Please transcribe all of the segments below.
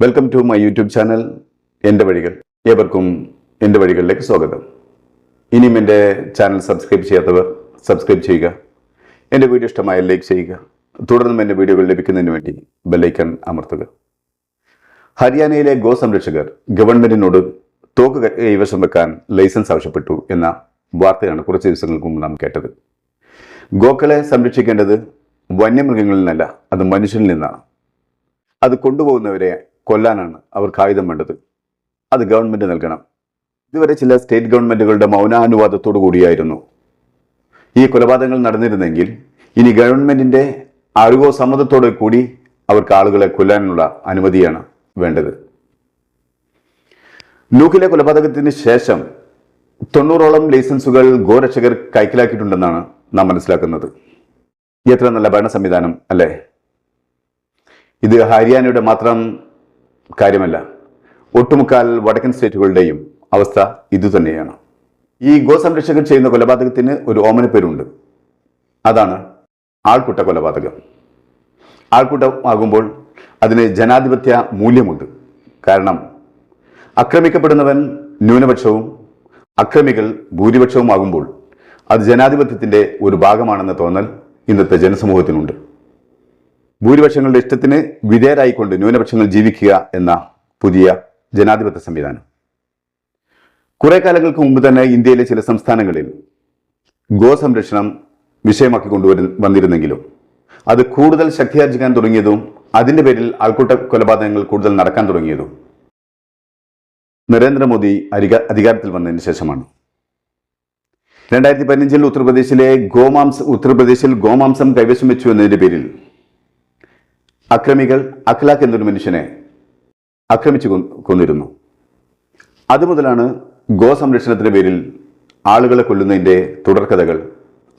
Welcome to my YouTube channel എൻ്റെ വഴികൾ. ഏവർക്കും എൻ്റെ വഴികളിലേക്ക് സ്വാഗതം. ഇനിയും എൻ്റെ ചാനൽ സബ്സ്ക്രൈബ് ചെയ്യാത്തവർ സബ്സ്ക്രൈബ് ചെയ്യുക. എൻ്റെ വീഡിയോ ഇഷ്ടമായ ലൈക്ക് ചെയ്യുക. തുടർന്നും എൻ്റെ വീഡിയോകൾ ലഭിക്കുന്നതിന് വേണ്ടി ബെല്ലൈക്കൺ അമർത്തുക. ഹരിയാനയിലെ ഗോ സംരക്ഷകർ ഗവൺമെന്റിനോട് തോക്ക് കൈവശം വെക്കാൻ ലൈസൻസ് ആവശ്യപ്പെട്ടു എന്ന വാർത്തയാണ് കുറച്ച് ദിവസങ്ങൾക്ക് മുമ്പ് നാം കേട്ടത്. ഗോക്കളെ സംരക്ഷിക്കേണ്ടത് വന്യമൃഗങ്ങളിൽ നിന്നല്ല, അത് മനുഷ്യനിൽ നിന്നാണ്. അത് കൊണ്ടുപോകുന്നവരെ കൊല്ലാനാണ് അവർക്ക് ആയുധം വേണ്ടത്. അത് ഗവൺമെന്റ് നൽകണം. ഇതുവരെ ചില സ്റ്റേറ്റ് ഗവൺമെന്റുകളുടെ മൗനാനുവാദത്തോടു കൂടിയായിരുന്നു ഈ കൊലപാതകങ്ങൾ നടന്നിരുന്നെങ്കിൽ ഇനി ഗവൺമെന്റിന്റെ അറിവോ സമ്മതത്തോടെ കൂടി അവർക്ക് ആളുകളെ കൊല്ലാനുള്ള അനുമതിയാണ് വേണ്ടത്. ലൂക്കിലെ കൊലപാതകത്തിന് ശേഷം 90ഓളം ലൈസൻസുകൾ ഗോരക്ഷകർ കൈക്കലാക്കിയിട്ടുണ്ടെന്നാണ് നാം മനസ്സിലാക്കുന്നത്. എത്ര നല്ല ഭരണ സംവിധാനം അല്ലേ! ഇത് ഹരിയാനയുടെ മാത്രം കാര്യമല്ല, ഒട്ടുമുക്കാൽ വടക്കൻ സ്റ്റേറ്റുകളുടെയും അവസ്ഥ ഇതുതന്നെയാണ്. ഈ ഗോ സംരക്ഷകർ ചെയ്യുന്ന കൊലപാതകത്തിന് ഒരു ഓമന പേരുണ്ട്. അതാണ് ആൾക്കൂട്ട കൊലപാതകം. ആൾക്കൂട്ടമാകുമ്പോൾ അതിന് ജനാധിപത്യ മൂല്യമുണ്ട്. കാരണം ആക്രമിക്കപ്പെടുന്നവൻ ന്യൂനപക്ഷവും അക്രമികൾ ഭൂരിപക്ഷവുമാകുമ്പോൾ അത് ജനാധിപത്യത്തിന്റെ ഒരു ഭാഗമാണെന്ന തോന്നൽ ഇന്നത്തെ ജനസമൂഹത്തിനുണ്ട്. ഭൂരിപക്ഷങ്ങളുടെ ഇഷ്ടത്തിന് വിധേയരായിക്കൊണ്ട് ന്യൂനപക്ഷങ്ങൾ ജീവിക്കുക എന്ന പുതിയ ജനാധിപത്യ സംവിധാനം കുറെ കാലങ്ങൾക്ക് മുമ്പ് തന്നെ ഇന്ത്യയിലെ ചില സംസ്ഥാനങ്ങളിൽ ഗോ സംരക്ഷണം വിഷയമാക്കി വന്നിരുന്നെങ്കിലും അത് കൂടുതൽ ശക്തിയാർജിക്കാൻ തുടങ്ങിയതും അതിന്റെ പേരിൽ ആൾക്കൂട്ട കൊലപാതകങ്ങൾ കൂടുതൽ നടക്കാൻ തുടങ്ങിയതും നരേന്ദ്രമോദി അധികാരത്തിൽ വന്നതിന് ശേഷമാണ്. 2015 ഉത്തർപ്രദേശിൽ ഗോമാംസം കൈവശം വെച്ചു എന്നതിന്റെ പേരിൽ അക്രമികൾ അഖ്ലാഖ് എന്നൊരു മനുഷ്യനെ ആക്രമിച്ചു കൊന്നിരുന്നു. അതുമുതലാണ് ഗോ സംരക്ഷണത്തിന്റെ പേരിൽ ആളുകളെ കൊല്ലുന്നതിന്റെ തുടർക്കഥകൾ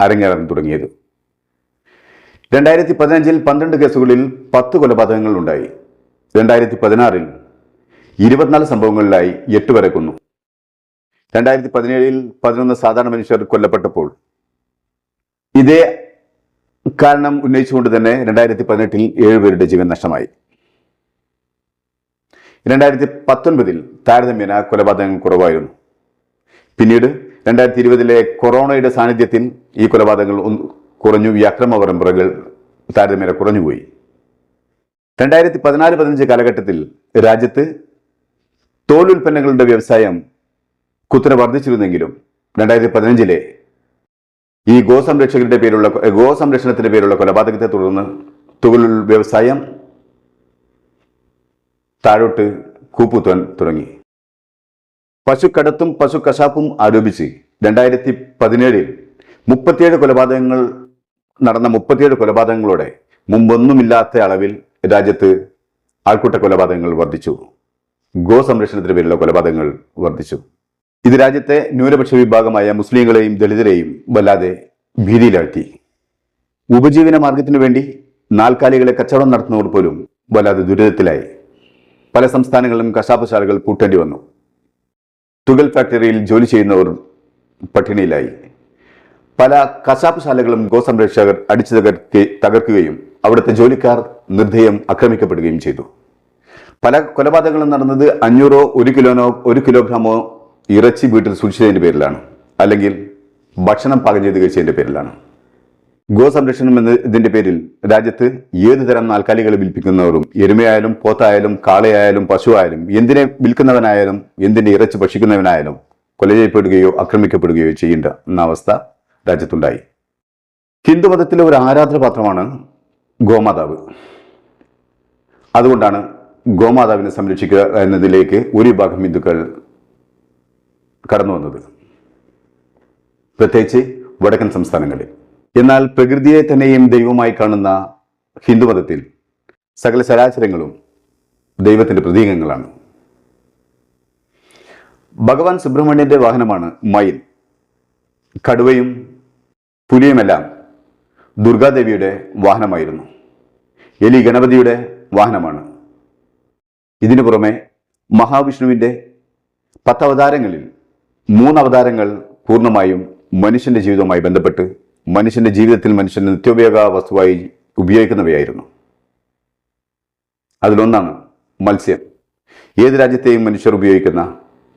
അരങ്ങേറാൻ തുടങ്ങിയത്. 2015 12 കേസുകളിൽ 10 കൊലപാതകങ്ങൾ ഉണ്ടായി. 2016 24 സംഭവങ്ങളിലായി 8 പേരെ കൊന്നു. 2017 11 സാധാരണ മനുഷ്യർ കൊല്ലപ്പെട്ടപ്പോൾ ഇതേ കാരണം ഉന്നയിച്ചുകൊണ്ട് തന്നെ 2018 7 പേരുടെ ജീവൻ നഷ്ടമായി. 2019 താരതമ്യേന കൊലപാതകങ്ങൾ കുറവായിരുന്നു. പിന്നീട് 2020 കൊറോണയുടെ സാന്നിധ്യത്തിൽ ഈ കൊലപാതകങ്ങൾ കുറഞ്ഞു. ഈ അക്രമ പരമ്പരകൾ താരതമ്യേന കുറഞ്ഞുപോയി. 2014-15 കാലഘട്ടത്തിൽ രാജ്യത്ത് തോലുൽപ്പന്നങ്ങളുടെ വ്യവസായം കുത്തനെ വർദ്ധിച്ചിരുന്നെങ്കിലും 2015 ഈ ഗോ സംരക്ഷണത്തിന്റെ പേരുള്ള കൊലപാതകത്തെ തുടർന്ന് തോലുൽ വ്യവസായം താഴോട്ട് കൂപ്പുത്താൻ തുടങ്ങി. പശുക്കടത്തും പശു കശാപ്പും ആരോപിച്ച് 2017 37 കൊലപാതകങ്ങൾ നടന്ന 37 കൊലപാതകങ്ങളോടെ മുമ്പൊന്നുമില്ലാത്ത അളവിൽ രാജ്യത്ത് ആൾക്കൂട്ട കൊലപാതകങ്ങൾ വർദ്ധിച്ചു. ഗോ സംരക്ഷണത്തിന്റെ പേരിലുള്ള കൊലപാതകങ്ങൾ വർദ്ധിച്ചു. ഇത് രാജ്യത്തെ ന്യൂനപക്ഷ വിഭാഗമായ മുസ്ലിങ്ങളെയും ദളിതരെയും വല്ലാതെ ഭീതിയിലാഴ്ത്തി. ഉപജീവന മാർഗത്തിനു വേണ്ടി നാൽക്കാലികളെ കച്ചവടം നടത്തുന്നവർ പോലും വല്ലാതെ ദുരിതത്തിലായി. പല സംസ്ഥാനങ്ങളിലും കശാപ്പുശാലകൾ പൂട്ടേണ്ടി വന്നു. തുകൽ ഫാക്ടറിയിൽ ജോലി ചെയ്യുന്നവർ പട്ടിണിയിലായി. പല കശാപ്പുശാലകളും ഗോ സംരക്ഷകർ അടിച്ചു തകർക്കുകയും അവിടുത്തെ ജോലിക്കാർ നിർദ്ദയം ആക്രമിക്കപ്പെടുകയും ചെയ്തു. പല കൊലപാതകങ്ങളും നടന്നത് 500 1 കിലോഗ്രാമോ ഇറച്ചി വീട്ടിൽ സൂക്ഷിച്ചതിന്റെ പേരിലാണ്, അല്ലെങ്കിൽ ഭക്ഷണം പാകം ചെയ്ത് കഴിച്ചതിന്റെ പേരിലാണ്. ഗോ സംരക്ഷണം എന്നതിന്റെ പേരിൽ രാജ്യത്ത് ഏതു തരം നാൽക്കാലികളെ വിൽപ്പിക്കുന്നവരും എരുമയായാലും പോത്തായാലും കാളയായാലും പശുവായാലും എന്തിനെ വിൽക്കുന്നവനായാലും എന്തിന്റെ ഇറച്ചി ഭക്ഷിക്കുന്നവനായാലും കൊല ചെയ്യപ്പെടുകയോ ആക്രമിക്കപ്പെടുകയോ ചെയ്യേണ്ട എന്ന അവസ്ഥ രാജ്യത്തുണ്ടായി. ഹിന്ദുമതത്തിലെ ഒരു ആരാധനാപാത്രമാണ് ഗോമാതാവ്. അതുകൊണ്ടാണ് ഗോമാതാവിനെ സംരക്ഷിക്കുക എന്നതിലേക്ക് ഒരു വിഭാഗം ഹിന്ദുക്കൾ കടന്നു വന്നത്, പ്രത്യേകിച്ച് വടക്കൻ സംസ്ഥാനങ്ങളിൽ. എന്നാൽ പ്രകൃതിയെ തന്നെയും ദൈവമായി കാണുന്ന ഹിന്ദുമതത്തിൽ സകല ചരാചരങ്ങളും ദൈവത്തിന്റെ പ്രതീകങ്ങളാണ്. ഭഗവാൻ സുബ്രഹ്മണ്യന്റെ വാഹനമാണ് മയിൽ. കടുവയും പുലിയുമെല്ലാം ദുർഗാദേവിയുടെ വാഹനമായിരുന്നു. എലി ഗണപതിയുടെ വാഹനമാണ്. ഇതിനു പുറമെ മഹാവിഷ്ണുവിന്റെ 10 അവതാരങ്ങളിൽ 3 അവതാരങ്ങൾ പൂർണ്ണമായും മനുഷ്യന്റെ ജീവിതവുമായി ബന്ധപ്പെട്ട് മനുഷ്യന്റെ ജീവിതത്തിൽ മനുഷ്യന്റെ നിത്യോപയോഗ വസ്തുവായി ഉപയോഗിക്കുന്നവയായിരുന്നു. അതിലൊന്നാണ് മത്സ്യം ഏത് രാജ്യത്തെയും മനുഷ്യർ ഉപയോഗിക്കുന്ന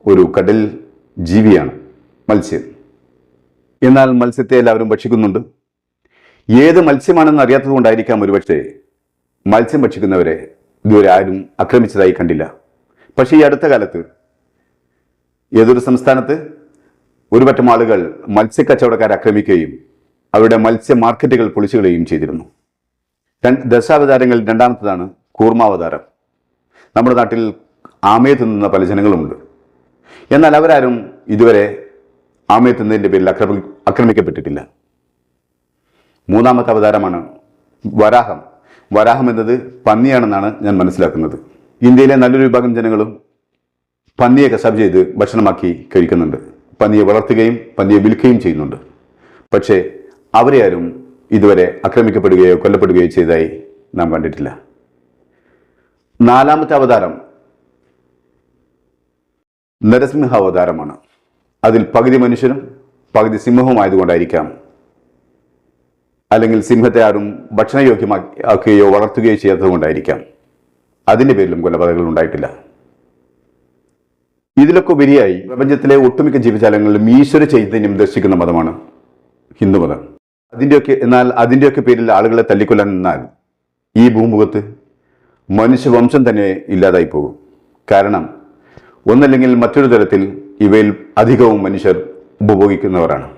ഒരു കടൽ ജീവിയാണ് മത്സ്യം. എന്നാൽ മത്സ്യത്തെ എല്ലാവരും ഭക്ഷിക്കുന്നുണ്ട്. ഏത് മത്സ്യമാണെന്ന് അറിയാത്തത് കൊണ്ടായിരിക്കാം ഒരുപക്ഷെ മത്സ്യം ഭക്ഷിക്കുന്നവരെ ഇതുവരെ ആരും ആക്രമിച്ചതായി കണ്ടില്ല. പക്ഷേ ഈ അടുത്ത കാലത്ത് ഏതൊരു സംസ്ഥാനത്ത് ഒരു പറ്റം ആളുകൾ മത്സ്യക്കച്ചവടക്കാരെ ആക്രമിക്കുകയും അവരുടെ മത്സ്യ മാർക്കറ്റുകൾ പൊളിച്ചുകളയുകയും ചെയ്തിരുന്നു. ദശാവതാരങ്ങളിൽ രണ്ടാമത്തതാണ് കൂർമാവതാരം. നമ്മുടെ നാട്ടിൽ ആമയെ തിന്നുന്ന പല ജനങ്ങളുമുണ്ട്. എന്നാൽ അവരാരും ഇതുവരെ ആമയെ തിന്നതിൻ്റെ പേരിൽ ആക്രമിക്കപ്പെട്ടിട്ടില്ല. മൂന്നാമത്തെ അവതാരമാണ് വരാഹം. വരാഹം എന്നത് പന്നിയാണെന്നാണ് ഞാൻ മനസ്സിലാക്കുന്നത്. ഇന്ത്യയിലെ നല്ലൊരു വിഭാഗം ജനങ്ങളും പന്നിയെ കശാപ്പ് ചെയ്ത് ഭക്ഷണമാക്കി കഴിക്കുന്നുണ്ട്. പന്നിയെ വളർത്തുകയും പന്നിയെ വിൽക്കുകയും ചെയ്യുന്നുണ്ട്. പക്ഷേ അവരെ ആരും ഇതുവരെ ആക്രമിക്കപ്പെടുകയോ കൊല്ലപ്പെടുകയോ ചെയ്തതായി നാം കണ്ടിട്ടില്ല. നാലാമത്തെ അവതാരം നരസിംഹ അവതാരമാണ്. അതിൽ പകുതി മനുഷ്യനും പകുതി സിംഹവുമായതുകൊണ്ടായിരിക്കാം, അല്ലെങ്കിൽ സിംഹത്തെ ആരും ഭക്ഷണയോഗ്യമാക്കുകയോ വളർത്തുകയോ ചെയ്യാത്തത് കൊണ്ടായിരിക്കാം അതിൻ്റെ പേരിലും കൊലപാതകങ്ങൾ ഉണ്ടായിട്ടില്ല. ഇതിലൊക്കെ ഉപരിയായി പ്രപഞ്ചത്തിലെ ഒട്ടുമിക്ക ജീവജാലങ്ങളിലും ഈശ്വര ചൈതന്യം ദർശിക്കുന്ന മതമാണ് ഹിന്ദുമതം. അതിൻ്റെയൊക്കെ പേരിൽ ആളുകളെ തല്ലിക്കൊല്ലാൻ നിന്നാൽ ഈ ഭൂമുഖത്ത് മനുഷ്യവംശം തന്നെ ഇല്ലാതായി പോകും. കാരണം ഒന്നല്ലെങ്കിൽ മറ്റൊരു തരത്തിൽ ഇവയിൽ അധികവും മനുഷ്യർ ഉപഭോഗിക്കുന്നവരാണ്.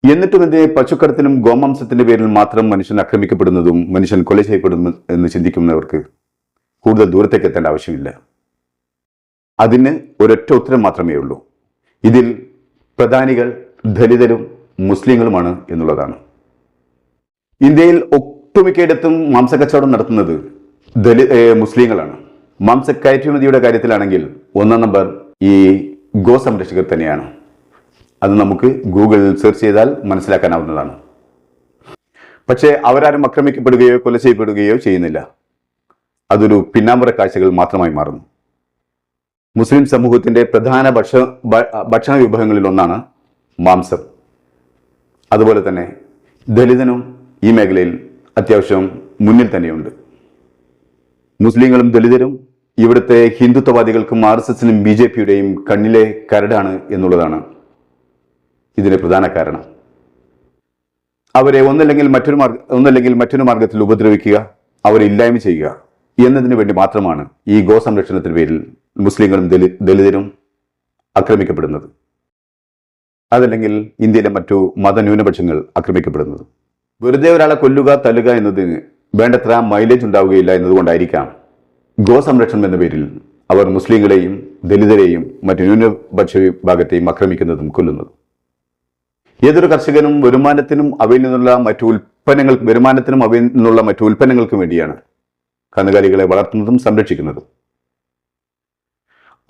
എന്നിട്ടും എന്തേ പശുക്കടത്തിനും ഗോമാംസത്തിന്റെ പേരിൽ മാത്രം മനുഷ്യൻ ആക്രമിക്കപ്പെടുന്നതും മനുഷ്യൻ കൊല ചെയ്യപ്പെടുന്നു എന്ന് ചിന്തിക്കുന്നവർക്ക് കൂടുതൽ ദൂരത്തേക്ക് എത്തേണ്ട ആവശ്യമില്ല. അതിന് ഒരൊറ്റ ഉത്തരം മാത്രമേ ഉള്ളൂ. ഇതിൽ പ്രധാനികൾ ദലിതരും മുസ്ലിങ്ങളുമാണ് എന്നുള്ളതാണ്. ഇന്ത്യയിൽ ഒട്ടുമിക്കയിടത്തും മാംസക്കച്ചവടം നടത്തുന്നത് മുസ്ലിങ്ങളാണ്. മാംസക്കയറ്റുമതിയുടെ കാര്യത്തിലാണെങ്കിൽ ഒന്നാം നമ്പർ ഈ ഗോസംരക്ഷകർ തന്നെയാണ്. അത് നമുക്ക് ഗൂഗിളിൽ സെർച്ച് ചെയ്താൽ മനസ്സിലാക്കാനാവുന്നതാണ്. പക്ഷേ അവരാരും ആക്രമിക്കപ്പെടുകയോ കൊല ചെയ്യപ്പെടുകയോ ചെയ്യുന്നില്ല. അതൊരു പിന്നാമ്പുറ കാഴ്ചകൾ മാത്രമായി മാറുന്നു. മുസ്ലിം സമൂഹത്തിന്റെ പ്രധാന ഭക്ഷണ വിഭവങ്ങളിൽ ഒന്നാണ് മാംസം. അതുപോലെ തന്നെ ദലിതനും ഈ മേഖലയിൽ അത്യാവശ്യം മുന്നിൽ തന്നെയുണ്ട്. മുസ്ലിങ്ങളും ദലിതരും ഇവിടുത്തെ ഹിന്ദുത്വവാദികൾക്കും RSSനും BJPയുടെയും കണ്ണിലെ കരടാണ് എന്നുള്ളതാണ് ഇതിന് പ്രധാന കാരണം. അവരെ ഒന്നല്ലെങ്കിൽ മറ്റൊരു മാർഗത്തിൽ ഉപദ്രവിക്കുക, അവരെ ഇല്ലായ്മ ചെയ്യുക എന്നതിനു വേണ്ടി മാത്രമാണ് ഈ ഗോസംരക്ഷണത്തിന് പേരിൽ മുസ്ലിങ്ങളും ദലിതരും ആക്രമിക്കപ്പെടുന്നത്. അതല്ലെങ്കിൽ ഇന്ത്യയിലെ മറ്റു മതന്യൂനപക്ഷങ്ങൾ ആക്രമിക്കപ്പെടുന്നത്. വെറുതെ ഒരാളെ കൊല്ലുക, തല്ലുക എന്നതിന് വേണ്ടത്ര മൈലേജ് ഉണ്ടാവുകയില്ല എന്നതുകൊണ്ടായിരിക്കാം ഗോസംരക്ഷണം എന്ന പേരിൽ അവർ മുസ്ലിങ്ങളെയും ദലിതരെയും മറ്റു ന്യൂനപക്ഷ വിഭാഗത്തെയും ആക്രമിക്കുന്നതും കൊല്ലുന്നതും. ഏതൊരു കർഷകനും വരുമാനത്തിനും അവയിൽ നിന്നുള്ള മറ്റു ഉൽപ്പന്നങ്ങൾക്കും വേണ്ടിയാണ് കന്നുകാലികളെ വളർത്തുന്നതും സംരക്ഷിക്കുന്നതും.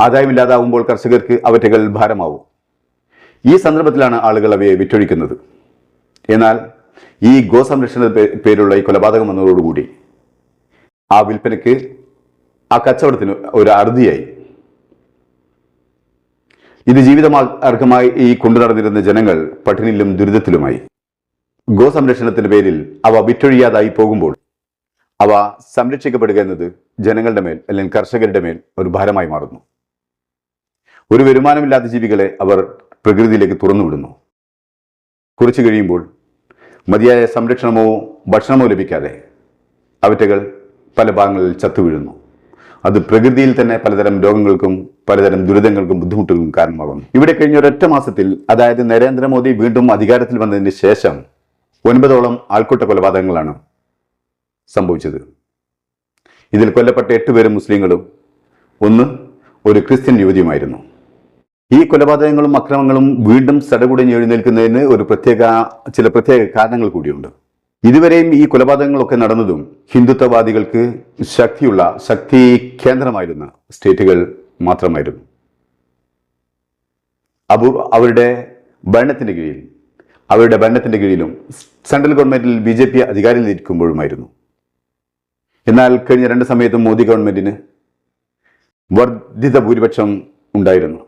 ആദായമില്ലാതാവുമ്പോൾ കർഷകർക്ക് അവറ്റകൾ ഭാരമാവും. ഈ സന്ദർഭത്തിലാണ് ആളുകൾ അവയെ വിറ്റൊഴിക്കുന്നത്. എന്നാൽ ഈ ഗോസംരക്ഷണ പേരുള്ള ഈ കൊലപാതകം വന്നതോടുകൂടി ആ വിൽപ്പനയ്ക്ക്, ആ കച്ചവടത്തിന് ഒരു അറുതിയായി. ഇത് ജീവിതമാർഗമായി ഈ കൊണ്ടു നടന്നിരുന്ന ജനങ്ങൾ പട്ടിണിയിലും ദുരിതത്തിലുമായി. ഗോസംരക്ഷണത്തിന്റെ പേരിൽ അവ വിറ്റൊഴിയാതായി പോകുമ്പോൾ അവ സംരക്ഷിക്കപ്പെടുക എന്നത് ജനങ്ങളുടെ മേൽ അല്ലെങ്കിൽ കർഷകരുടെ മേൽ ഒരു ഭാരമായി മാറുന്നു. ഒരു വരുമാനമില്ലാത്ത ജീവികളെ അവർ പ്രകൃതിയിലേക്ക് തുറന്നുവിടുന്നു. കുറച്ചു കഴിയുമ്പോൾ മതിയായ സംരക്ഷണമോ ഭക്ഷണമോ ലഭിക്കാതെ അവറ്റകൾ പല ഭാഗങ്ങളിൽ ചത്തുവീഴുന്നു. അത് പ്രകൃതിയിൽ തന്നെ പലതരം രോഗങ്ങൾക്കും പലതരം ദുരിതങ്ങൾക്കും ബുദ്ധിമുട്ടുകൾക്കും കാരണമാകുന്നു. ഇവിടെ കഴിഞ്ഞ ഒരൊറ്റ മാസത്തിൽ, അതായത് നരേന്ദ്രമോദി വീണ്ടും അധികാരത്തിൽ വന്നതിന് ശേഷം 9ഓളം ആൾക്കൂട്ട കൊലപാതകങ്ങളാണ് സംഭവിച്ചത്. ഇതിൽ കൊല്ലപ്പെട്ട 8 പേരും മുസ്ലിങ്ങളും, ഒരു ക്രിസ്ത്യൻ യുവതിയുമായിരുന്നു. ഈ കൊലപാതകങ്ങളും അക്രമങ്ങളും വീണ്ടും സടകുടഞ്ഞ് എഴുന്നേൽക്കുന്നതിന് ചില പ്രത്യേക കാരണങ്ങൾ കൂടിയുണ്ട്. ഇതുവരെയും ഈ കൊലപാതകങ്ങളൊക്കെ നടന്നതും ഹിന്ദുത്വവാദികൾക്ക് ശക്തി കേന്ദ്രമായിരുന്ന സ്റ്റേറ്റുകൾ മാത്രമായിരുന്നു. അവരുടെ ഭരണത്തിന്റെ കീഴിലും സെൻട്രൽ ഗവൺമെന്റിൽ BJP അധികാരത്തിൽ ഇരിക്കുമ്പോഴുമായിരുന്നു. എന്നാൽ കഴിഞ്ഞ 2 സമയത്തും മോദി ഗവൺമെന്റിന് വർദ്ധിത ഭൂരിപക്ഷം ഉണ്ടായിരുന്നു.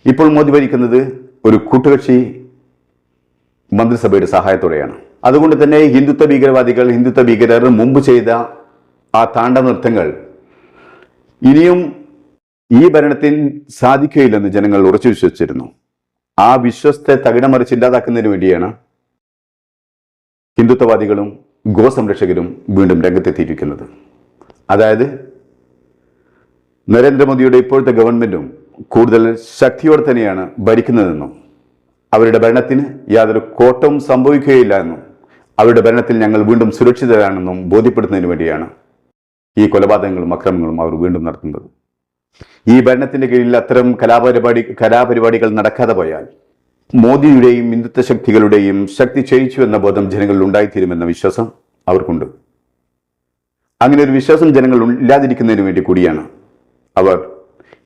ഇപ്പോൾ മോദി ഭരിക്കുന്നത് ഒരു കൂട്ടുകക്ഷി മന്ത്രിസഭയുടെ സഹായത്തോടെയാണ്. അതുകൊണ്ട് തന്നെ ഹിന്ദുത്വ ഭീകരർ മുമ്പ് ചെയ്ത ആ താണ്ഡവ നൃത്തങ്ങൾ ഇനിയും ഈ ഭരണത്തിന് സാധിക്കുകയില്ലെന്ന് ജനങ്ങൾ ഉറച്ചു വിശ്വസിച്ചിരുന്നു. ആ വിശ്വസത്തെ തകിടമറിച്ച് ഇല്ലാതാക്കുന്നതിന് വേണ്ടിയാണ് ഹിന്ദുത്വവാദികളും ഗോസംരക്ഷകരും വീണ്ടും രംഗത്തെത്തിയിരിക്കുന്നത്. അതായത് നരേന്ദ്രമോദിയുടെ ഇപ്പോഴത്തെ ഗവൺമെന്റും കൂടുതൽ ശക്തിയോടെ തന്നെയാണ് ഭരിക്കുന്നതെന്നും അവരുടെ ഭരണത്തിന് യാതൊരു കോട്ടവും സംഭവിക്കുകയില്ല എന്നും അവരുടെ ഭരണത്തിൽ ഞങ്ങൾ വീണ്ടും സുരക്ഷിതരാണെന്നും ബോധ്യപ്പെടുത്തുന്നതിന് വേണ്ടിയാണ് ഈ കൊലപാതകങ്ങളും അക്രമങ്ങളും അവർ വീണ്ടും നടത്തുന്നത്. ഈ ഭരണത്തിന്റെ കീഴിൽ അത്തരം കലാപരിപാടികൾ നടക്കാതെ പോയാൽ മോദിയുടെയും ഹിന്ദുത്വ ശക്തികളുടെയും ശക്തി ക്ഷയിച്ചു എന്ന ബോധം ജനങ്ങളിൽ ഉണ്ടായിത്തീരുമെന്ന വിശ്വാസം അവർക്കുണ്ട്. അങ്ങനെ ഒരു വിശ്വാസം ജനങ്ങൾ ഇല്ലാതിരിക്കുന്നതിന് വേണ്ടി കൂടിയാണ് അവർ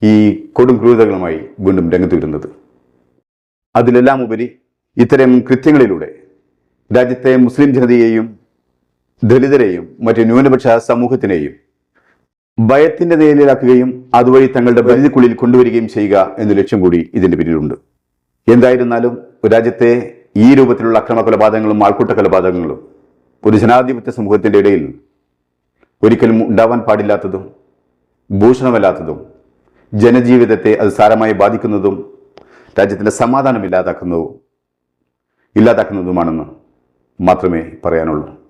ഈ കൊടും ക്രൂരതകളുമായി വീണ്ടും രംഗത്ത് വരുന്നത്. അതിലെല്ലാം ഉപരി ഇത്തരം കൃത്യങ്ങളിലൂടെ രാജ്യത്തെ മുസ്ലിം ജനതയെയും ദലിതരെയും മറ്റ് ന്യൂനപക്ഷ സമൂഹത്തിനെയും ഭയത്തിന്റെ നിലയിലാക്കുകയും അതുവഴി തങ്ങളുടെ പരിധിക്കുള്ളിൽ കൊണ്ടുവരികയും ചെയ്യുക എന്ന ലക്ഷ്യം കൂടി ഇതിന്റെ പിന്നിലുണ്ട്. എന്തായിരുന്നാലും രാജ്യത്തെ ഈ രൂപത്തിലുള്ള അക്രമ കൊലപാതകങ്ങളും ആൾക്കൂട്ട കൊലപാതകങ്ങളും ഒരു ജനാധിപത്യ സമൂഹത്തിന്റെ ഇടയിൽ ഒരിക്കലും ഉണ്ടാവാൻ പാടില്ലാത്തതും ഭൂഷണമല്ലാത്തതും ജനജീവിതത്തെ അത് സാരമായി ബാധിക്കുന്നതും രാജ്യത്തിന്റെ സമാധാനം ഇല്ലാതാക്കുന്നതുമാണെന്ന് മാത്രമേ പറയാനുള്ളൂ.